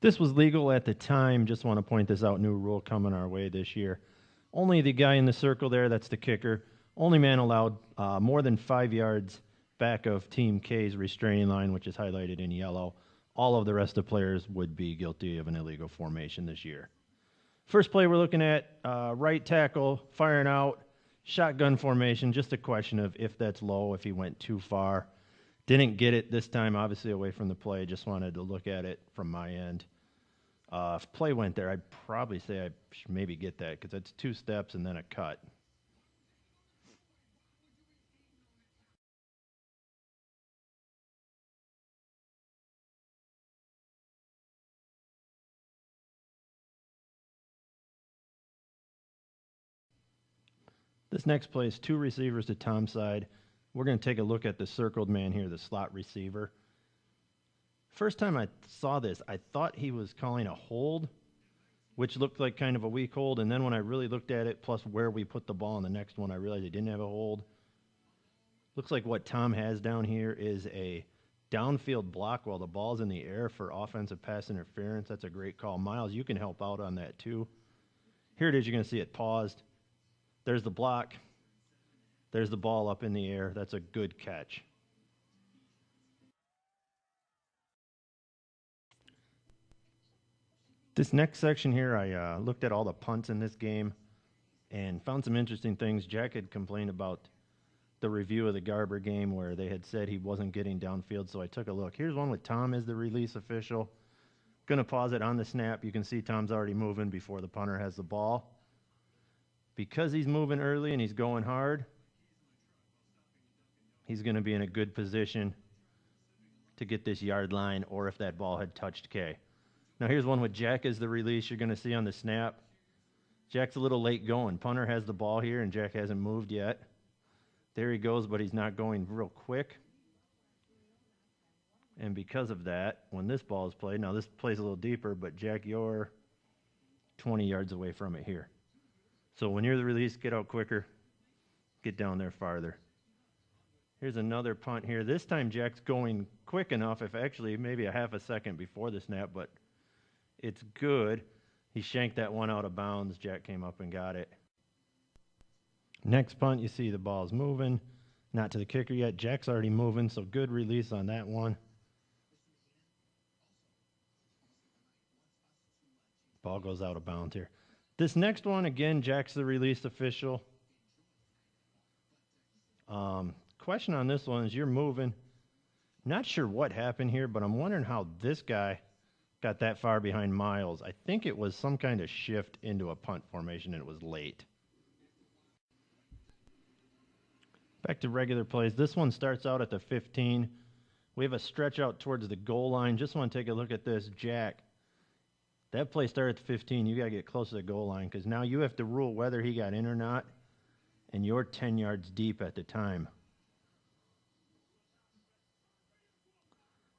This was legal at the time. Just want to point this out. New rule coming our way this year. Only the guy in the circle there, that's the kicker. Only man allowed more than 5 yards back of Team K's restraining line, which is highlighted in yellow. All of the rest of the players would be guilty of an illegal formation this year. First play we're looking at, right tackle, firing out, shotgun formation, just a question of if that's low, if he went too far. Didn't get it this time, obviously away from the play. Just wanted to look at it from my end. If play went there, I'd probably say I should maybe get that because it's 2 steps and then a cut. This next play is 2 receivers to Tom's side. We're going to take a look at the circled man here, the slot receiver. First time I saw this, I thought he was calling a hold, which looked like kind of a weak hold. And then when I really looked at it, plus where we put the ball in the next one, I realized he didn't have a hold. Looks like what Tom has down here is a downfield block while the ball's in the air for offensive pass interference. That's a great call. Miles, you can help out on that too. Here it is. You're going to see it paused. There's the block. There's the ball up in the air. That's a good catch. This next section here, I looked at all the punts in this game and found some interesting things. Jack had complained about the review of the Garber game where they had said he wasn't getting downfield, so I took a look. Here's one with Tom as the release official. Going to pause it on the snap. You can see Tom's already moving before the punter has the ball. Because he's moving early and he's going hard, he's going to be in a good position to get this yard line, or if that ball had touched K. Now here's one with Jack as the release. You're going to see on the snap. Jack's a little late going. Punter has the ball here, and Jack hasn't moved yet. There he goes, but he's not going real quick. And because of that, when this ball is played, now this plays a little deeper, but Jack, you're 20 yards away from it here. So when you're the release, get out quicker, get down there farther. Here's another punt here. This time Jack's going quick enough, if actually maybe a half a second before the snap, but it's good. He shanked that one out of bounds. Jack came up and got it. Next punt, you see the ball's moving. Not to the kicker yet. Jack's already moving, so good release on that one. Ball goes out of bounds here. This next one, again, Jack's the release official. Question on this one is you're moving. Not sure what happened here, but I'm wondering how this guy got that far behind Miles. I think it was some kind of shift into a punt formation and it was late. Back to regular plays. This one starts out at the 15. We have a stretch out towards the goal line. Just want to take a look at this. Jack, that play started at the 15. You got to get close to the goal line because now you have to rule whether he got in or not, and you're 10 yards deep at the time.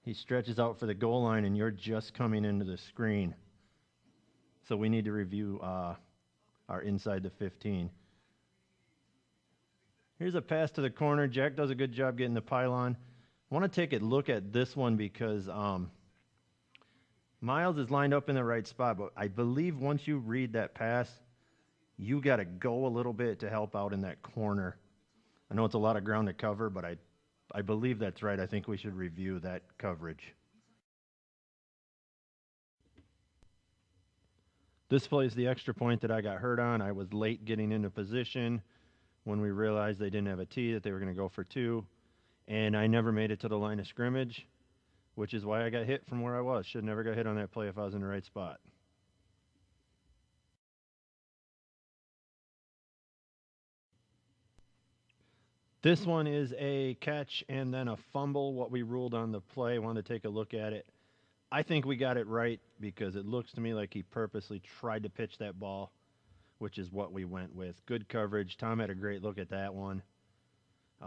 He stretches out for the goal line, and you're just coming into the screen. So we need to review our inside the 15. Here's a pass to the corner. Jack does a good job getting the pylon. I want to take a look at this one because Miles is lined up in the right spot, but I believe once you read that pass, you got to go a little bit to help out in that corner. I know it's a lot of ground to cover, but I believe that's right. I think we should review that coverage. This play is the extra point that I got hurt on. I was late getting into position when we realized they didn't have a tee, that they were going to go for 2, and I never made it to the line of scrimmage, which is why I got hit from where I was. Should never got hit on that play if I was in the right spot. This one is a catch and then a fumble. What we ruled on the play, I wanted to take a look at it. I think we got it right because it looks to me like he purposely tried to pitch that ball, which is what we went with. Good coverage. Tom had a great look at that one.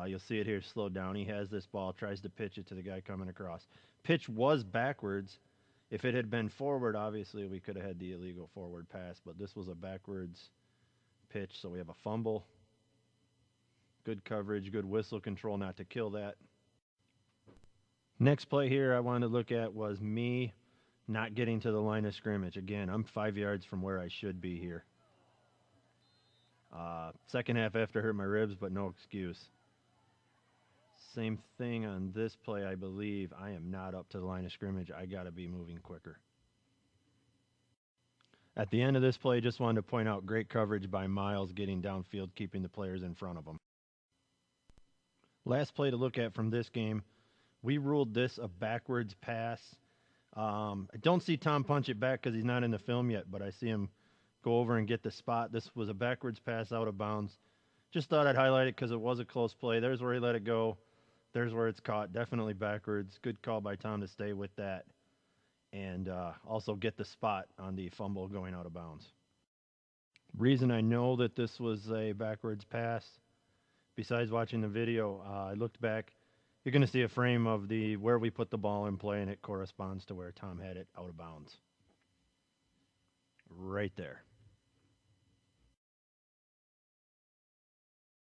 You'll see it here slowed down. He has this ball, tries to pitch it to the guy coming across. Pitch was backwards. If it had been forward, obviously we could have had the illegal forward pass, but this was a backwards pitch, so we have a fumble. Good coverage, good whistle control not to kill that. Next play here I wanted to look at was me not getting to the line of scrimmage. Again, I'm 5 yards from where I should be here. Second half after hurt my ribs, but no excuse. Same thing on this play, I believe. I am not up to the line of scrimmage. I got to be moving quicker. At the end of this play, just wanted to point out great coverage by Miles getting downfield, keeping the players in front of him. Last play to look at from this game, we ruled this a backwards pass. I don't see Tom punch it back because he's not in the film yet, but I see him go over and get the spot. This was a backwards pass out of bounds. Just thought I'd highlight it because it was a close play. There's where he let it go. There's where it's caught. Definitely backwards. Good call by Tom to stay with that and also get the spot on the fumble going out of bounds. Reason I know that this was a backwards pass, besides watching the video, I looked back. You're going to see a frame of where we put the ball in play, and it corresponds to where Tom had it out of bounds. Right there.